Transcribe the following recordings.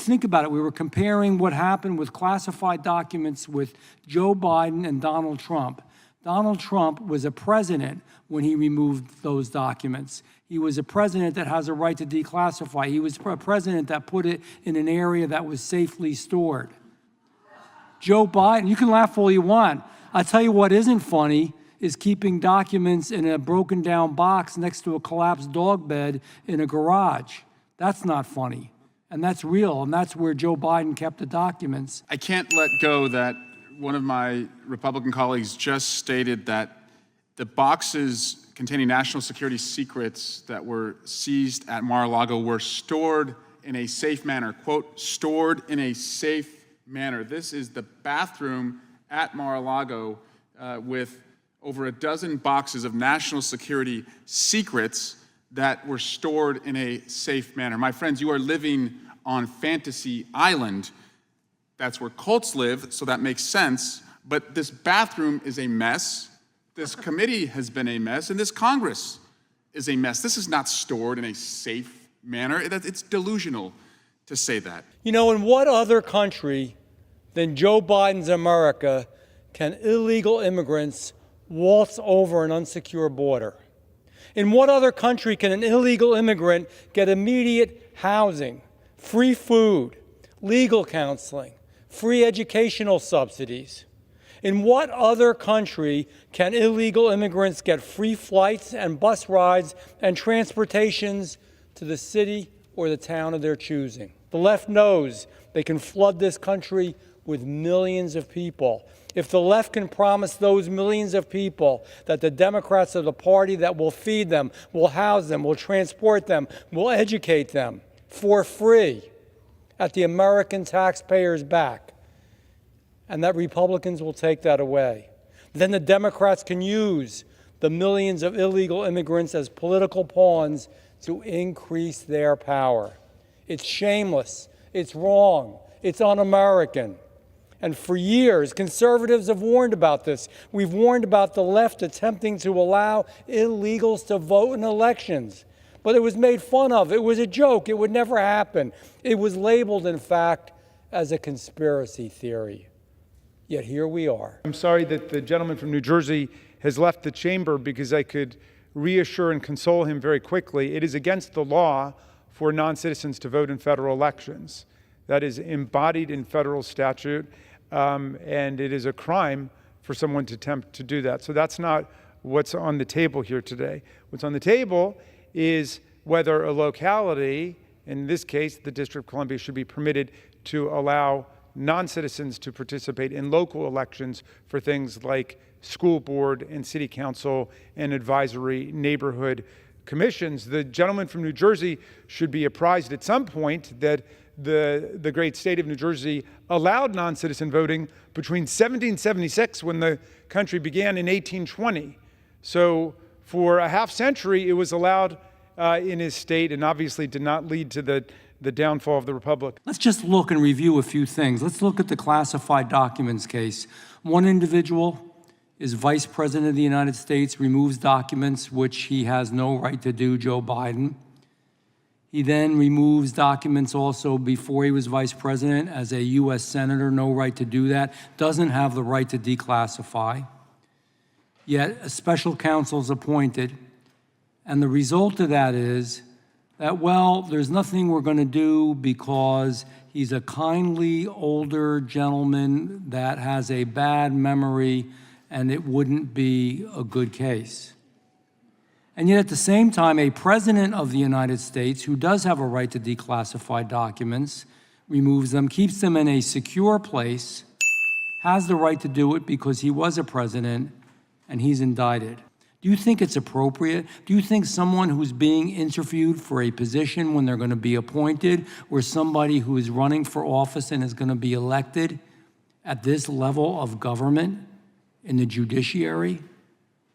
think about it. We were comparing what happened with classified documents with Joe Biden and Donald Trump. Donald Trump was a president when he removed those documents. He was a president that has a right to declassify. He was a president that put it in an area that was safely stored. Joe Biden, you can laugh all you want. I'll tell you what isn't funny is keeping documents in a broken down box next to a collapsed dog bed in a garage. That's not funny. And that's real, and that's where Joe Biden kept the documents. I can't let go that one of my Republican colleagues just stated that the boxes containing national security secrets that were seized at Mar-a-Lago were stored in a safe manner. Quote, stored in a safe manner. This is the bathroom at Mar-a-Lago with over a dozen boxes of national security secrets that were stored in a safe manner. My friends, you are living on Fantasy Island. That's where cults live, so that makes sense. But this bathroom is a mess. This committee has been a mess, and this Congress is a mess. This is not stored in a safe manner. It's delusional to say that. You know, in what other country than Joe Biden's America can illegal immigrants waltz over an unsecure border? In what other country can an illegal immigrant get immediate housing, free food, legal counseling, free educational subsidies? In what other country can illegal immigrants get free flights and bus rides and transportations to the city or the town of their choosing? The left knows they can flood this country with millions of people. If the left can promise those millions of people that the Democrats are the party that will feed them, will house them, will transport them, will educate them for free at the American taxpayer's back, and that Republicans will take that away, then the Democrats can use the millions of illegal immigrants as political pawns to increase their power. It's shameless, it's wrong, it's un-American. And for years, conservatives have warned about this. We've warned about the left attempting to allow illegals to vote in elections. But it was made fun of. It was a joke. It would never happen. It was labeled, in fact, as a conspiracy theory. Yet here we are. I'm sorry that the gentleman from New Jersey has left the chamber, because I could reassure and console him very quickly. It is against the law for non-citizens to vote in federal elections. That is embodied in federal statute, and it is a crime for someone to attempt to do that. So that's not what's on the table here today. What's on the table is whether a locality, in this case, the District of Columbia, should be permitted to allow non-citizens to participate in local elections for things like school board and city council and advisory neighborhood commissions. The gentleman from New Jersey should be apprised at some point that the great state of New Jersey allowed non-citizen voting between 1776, when the country began, in 1820. So for a half century, it was allowed in his state, and obviously did not lead to the downfall of the republic. Let's just look and review a few things. Let's look at the classified documents case. One individual is Vice President of the United States, removes documents which he has no right to do, Joe Biden. He then removes documents also before he was vice president as a U.S. senator, no right to do that, doesn't have the right to declassify. Yet a special counsel is appointed, and the result of that is that, well, there's nothing we're going to do because he's a kindly older gentleman that has a bad memory, and it wouldn't be a good case. And yet at the same time, a president of the United States who does have a right to declassify documents, removes them, keeps them in a secure place, has the right to do it because he was a president and he's indicted. Do you think it's appropriate? Do you think someone who's being interviewed for a position when they're going to be appointed, or somebody who is running for office and is going to be elected at this level of government in the judiciary,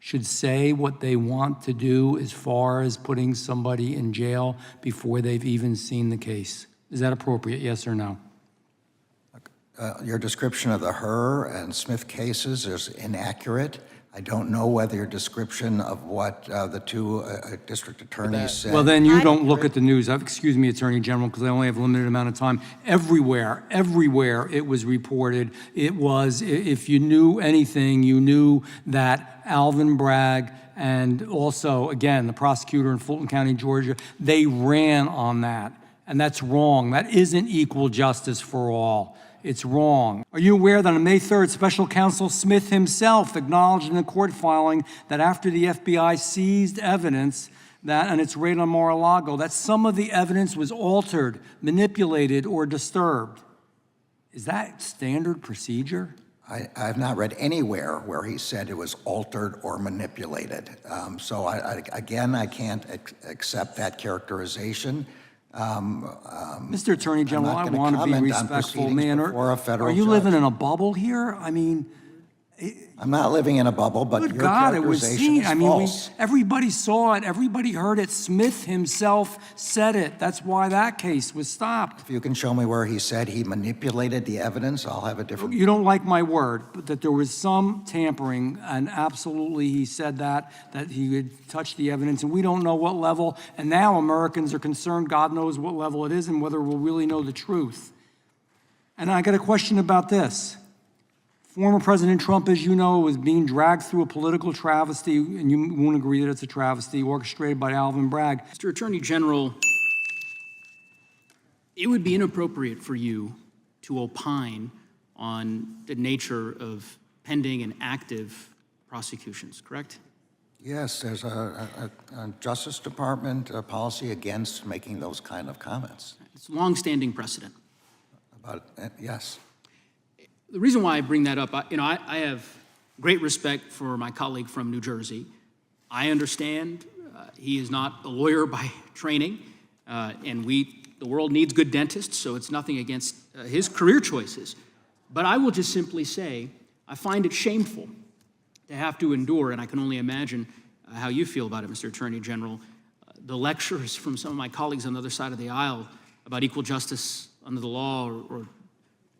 should say what they want to do as far as putting somebody in jail before they've even seen the case? Is that appropriate, yes or no? Your description of the Herr and Smith cases is inaccurate. I don't know whether your description of what the two district attorneys said. Well, then you don't look at the news. Excuse me, Attorney General, because I only have a limited amount of time. Everywhere it was reported. It was, if you knew anything, you knew that Alvin Bragg and also, again, the prosecutor in Fulton County, Georgia, they ran on that. And that's wrong. That isn't equal justice for all. It's wrong. Are you aware that on May 3rd, Special Counsel Smith himself acknowledged in a court filing that after the FBI seized evidence and its raid on Mar-a-Lago, that some of the evidence was altered, manipulated, or disturbed? Is that standard procedure? I have not read anywhere where he said it was altered or manipulated. So again, I can't accept that characterization. Mr. Attorney General, I want to be respectful, man. Are you living in a bubble here? I mean, I'm not living in a bubble, but good your God, it was characterization seen. is I mean, false. everybody saw it. Everybody heard it. Smith himself said it. That's why that case was stopped. If you can show me where he said he manipulated the evidence, I'll have a different. You don't like my word, but that there was some tampering, and absolutely he said that he had touched the evidence, and we don't know what level. And now Americans are concerned, God knows what level it is and whether we'll really know the truth. And I got a question about this. Former President Trump, as you know, was being dragged through a political travesty, and you won't agree that it's a travesty, orchestrated by Alvin Bragg. Mr. Attorney General, it would be inappropriate for you to opine on the nature of pending and active prosecutions, correct? Yes, there's a Justice Department policy against making those kind of comments. It's a longstanding precedent. Yes. The reason why I bring that up, I have great respect for my colleague from New Jersey. I understand he is not a lawyer by training, and the world needs good dentists, so it's nothing against his career choices. But I will just simply say, I find it shameful to have to endure, and I can only imagine how you feel about it, Mr. Attorney General, the lectures from some of my colleagues on the other side of the aisle about equal justice under the law or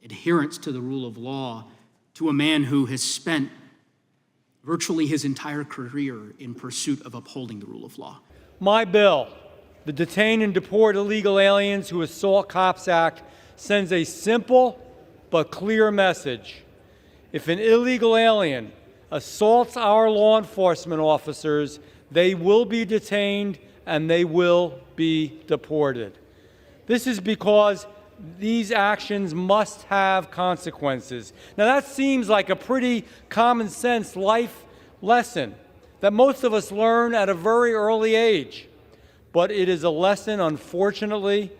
adherence to the rule of law to a man who has spent virtually his entire career in pursuit of upholding the rule of law. My bill, the Detain and Deport Illegal Aliens Who Assault Cops Act, sends a simple but clear message. If an illegal alien assaults our law enforcement officers, they will be detained and they will be deported. This is because these actions must have consequences. Now that seems like a pretty common sense life lesson that most of us learn at a very early age. But it is a lesson, unfortunately,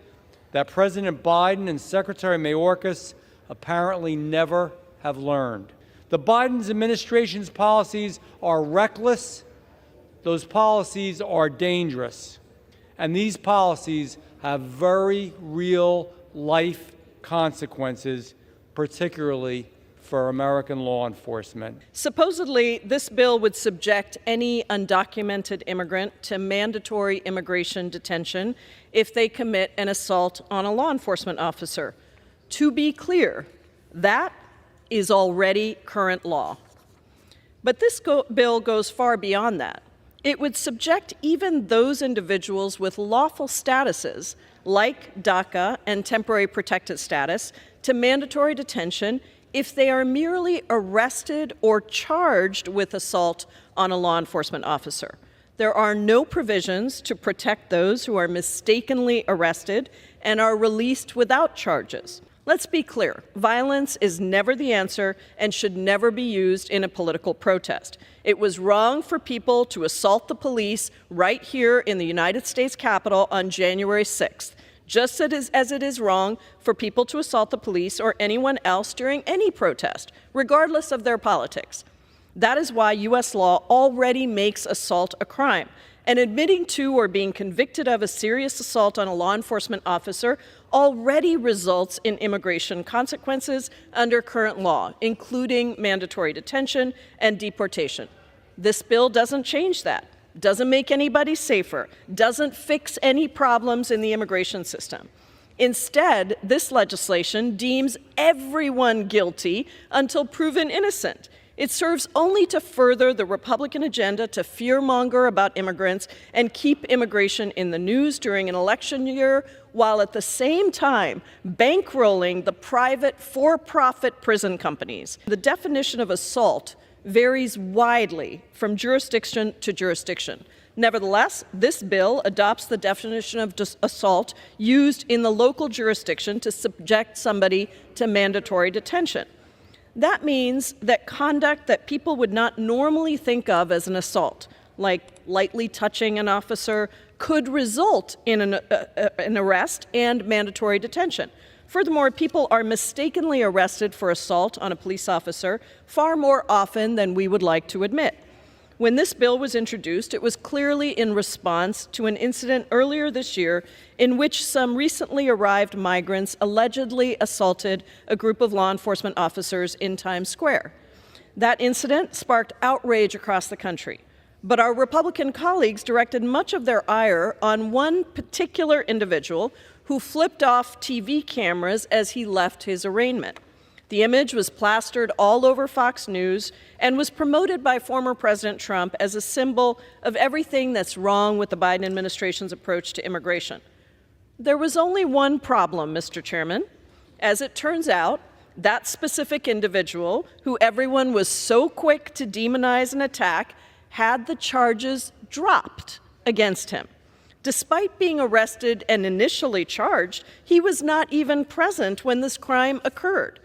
that President Biden and Secretary Mayorkas apparently never have learned. The Biden administration's policies are reckless. Those policies are dangerous. And these policies have very real life consequences, particularly for American law enforcement. Supposedly, this bill would subject any undocumented immigrant to mandatory immigration detention if they commit an assault on a law enforcement officer. To be clear, that is already current law. But this bill goes far beyond that. It would subject even those individuals with lawful statuses, like DACA and temporary protected status, to mandatory detention if they are merely arrested or charged with assault on a law enforcement officer. There are no provisions to protect those who are mistakenly arrested and are released without charges. Let's be clear, violence is never the answer and should never be used in a political protest. It was wrong for people to assault the police right here in the United States Capitol on January 6th, just as it is wrong for people to assault the police or anyone else during any protest, regardless of their politics. That is why U.S. law already makes assault a crime. And admitting to or being convicted of a serious assault on a law enforcement officer already results in immigration consequences under current law, including mandatory detention and deportation. This bill doesn't change that, doesn't make anybody safer, doesn't fix any problems in the immigration system. Instead, this legislation deems everyone guilty until proven innocent. It serves only to further the Republican agenda to fearmonger about immigrants and keep immigration in the news during an election year, while at the same time bankrolling the private for-profit prison companies. The definition of assault varies widely from jurisdiction to jurisdiction. Nevertheless, this bill adopts the definition of assault used in the local jurisdiction to subject somebody to mandatory detention. That means that conduct that people would not normally think of as an assault, like lightly touching an officer, could result in an arrest and mandatory detention. Furthermore, people are mistakenly arrested for assault on a police officer far more often than we would like to admit. When this bill was introduced, it was clearly in response to an incident earlier this year in which some recently arrived migrants allegedly assaulted a group of law enforcement officers in Times Square. That incident sparked outrage across the country, but our Republican colleagues directed much of their ire on one particular individual who flipped off TV cameras as he left his arraignment. The image was plastered all over Fox News and was promoted by former President Trump as a symbol of everything that's wrong with the Biden administration's approach to immigration. There was only one problem, Mr. Chairman. As it turns out, that specific individual, who everyone was so quick to demonize and attack, had the charges dropped against him. Despite being arrested and initially charged, he was not even present when this crime occurred.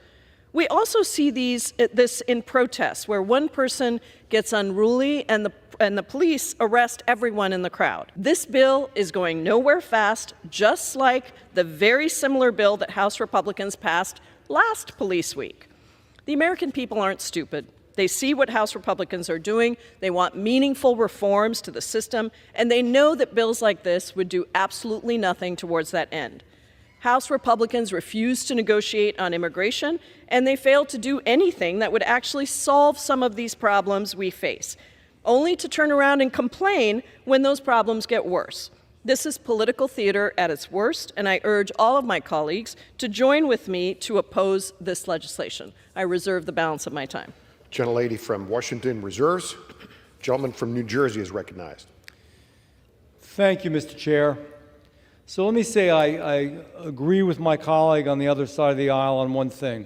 We also see this in protests, where one person gets unruly and the police arrest everyone in the crowd. This bill is going nowhere fast, just like the very similar bill that House Republicans passed last police week. The American people aren't stupid. They see what House Republicans are doing. They want meaningful reforms to the system, and they know that bills like this would do absolutely nothing towards that end. House Republicans refused to negotiate on immigration, and they failed to do anything that would actually solve some of these problems we face, only to turn around and complain when those problems get worse. This is political theater at its worst, and I urge all of my colleagues to join with me to oppose this legislation. I reserve the balance of my time. Gentlelady from Washington reserves. Gentleman from New Jersey is recognized. Thank you, Mr. Chair. So let me say I agree with my colleague on the other side of the aisle on one thing.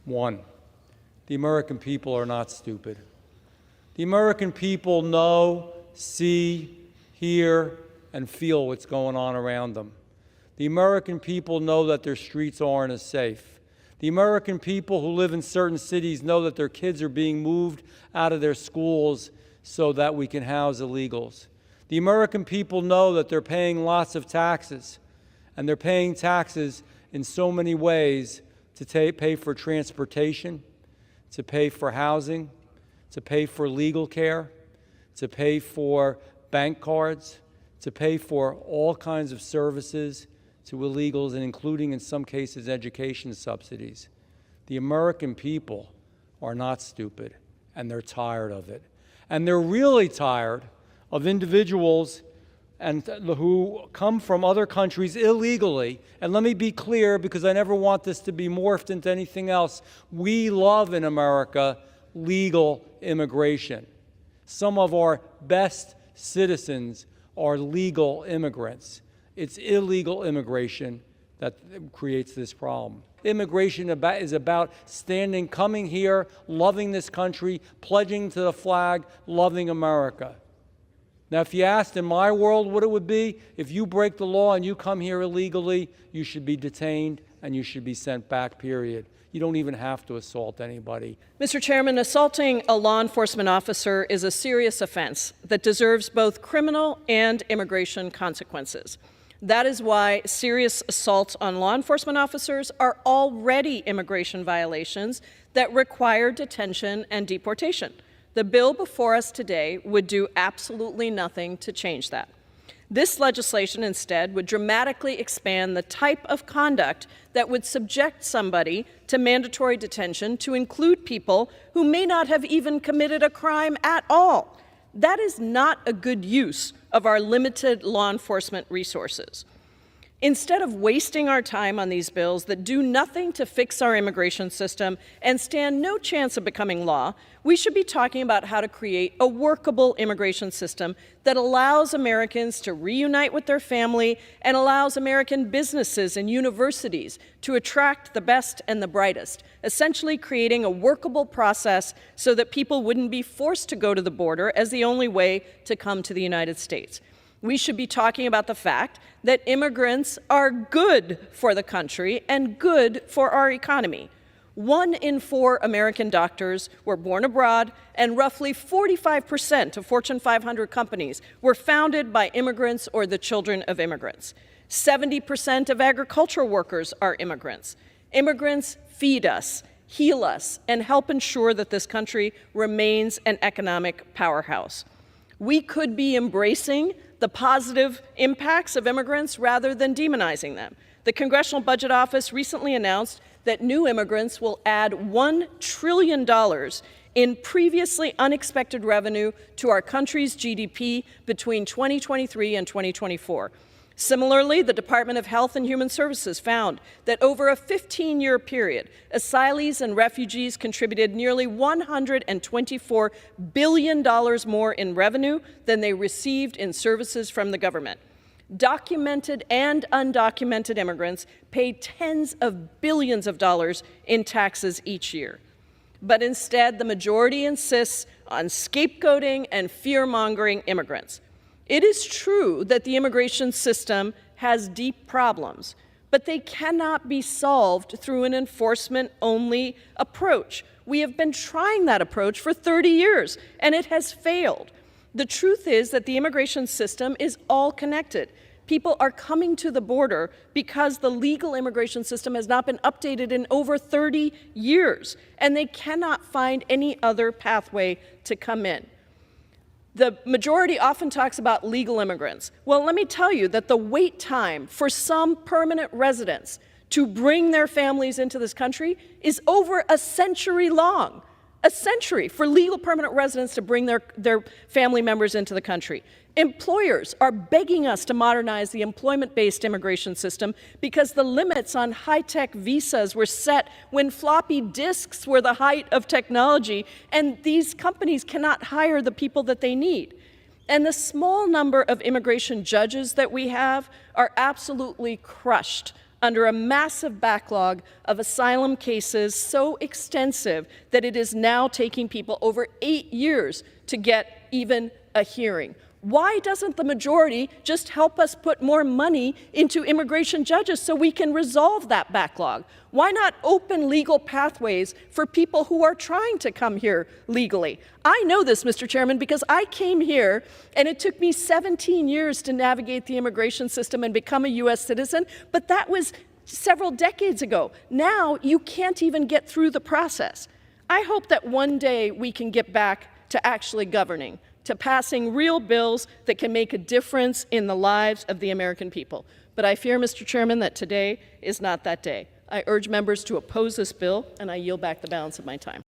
One, the American people are not stupid. The American people know, see, hear, and feel what's going on around them. The American people know that their streets aren't as safe. The American people who live in certain cities know that their kids are being moved out of their schools so that we can house illegals. The American people know that they're paying lots of taxes, and they're paying taxes in so many ways to pay for transportation, to pay for housing, to pay for legal care, to pay for bank cards, to pay for all kinds of services to illegals, and including in some cases education subsidies. The American people are not stupid, and they're tired of it. And they're really tired of individuals who come from other countries illegally. And let me be clear, because I never want this to be morphed into anything else. We love in America legal immigration. Some of our best citizens are legal immigrants. It's illegal immigration that creates this problem. Immigration is about coming here, loving this country, pledging to the flag, loving America. Now, if you asked in my world what it would be, if you break the law and you come here illegally, you should be detained and you should be sent back, period. You don't even have to assault anybody. Mr. Chairman, assaulting a law enforcement officer is a serious offense that deserves both criminal and immigration consequences. That is why serious assaults on law enforcement officers are already immigration violations that require detention and deportation. The bill before us today would do absolutely nothing to change that. This legislation instead would dramatically expand the type of conduct that would subject somebody to mandatory detention to include people who may not have even committed a crime at all. That is not a good use of our limited law enforcement resources. Instead of wasting our time on these bills that do nothing to fix our immigration system and stand no chance of becoming law, we should be talking about how to create a workable immigration system that allows Americans to reunite with their family and allows American businesses and universities to attract the best and the brightest, essentially creating a workable process so that people wouldn't be forced to go to the border as the only way to come to the United States. We should be talking about the fact that immigrants are good for the country and good for our economy. 1 in 4 American doctors were born abroad, and roughly 45% of Fortune 500 companies were founded by immigrants or the children of immigrants. 70% of agricultural workers are immigrants. Immigrants feed us, heal us, and help ensure that this country remains an economic powerhouse. We could be embracing the positive impacts of immigrants rather than demonizing them. The Congressional Budget Office recently announced that new immigrants will add $1 trillion in previously unexpected revenue to our country's GDP between 2023 and 2024. Similarly, the Department of Health and Human Services found that over a 15-year period, asylees and refugees contributed nearly $124 billion more in revenue than they received in services from the government. Documented and undocumented immigrants pay tens of billions of dollars in taxes each year. But instead, the majority insists on scapegoating and fear-mongering immigrants. It is true that the immigration system has deep problems, but they cannot be solved through an enforcement-only approach. We have been trying that approach for 30 years, and it has failed. The truth is that the immigration system is all connected. People are coming to the border because the legal immigration system has not been updated in over 30 years, and they cannot find any other pathway to come in. The majority often talks about legal immigrants. Well, let me tell you that the wait time for some permanent residents to bring their families into this country is over a century long. A century for legal permanent residents to bring their family members into the country. Employers are begging us to modernize the employment-based immigration system because the limits on high-tech visas were set when floppy disks were the height of technology, and these companies cannot hire the people that they need. And the small number of immigration judges that we have are absolutely crushed under a massive backlog of asylum cases so extensive that it is now taking people over 8 years to get even a hearing. Why doesn't the majority just help us put more money into immigration judges so we can resolve that backlog? Why not open legal pathways for people who are trying to come here legally? I know this, Mr. Chairman, because I came here and it took me 17 years to navigate the immigration system and become a U.S. citizen, but that was several decades ago. Now you can't even get through the process. I hope that one day we can get back to actually governing, to passing real bills that can make a difference in the lives of the American people. But I fear, Mr. Chairman, that today is not that day. I urge members to oppose this bill, and I yield back the balance of my time.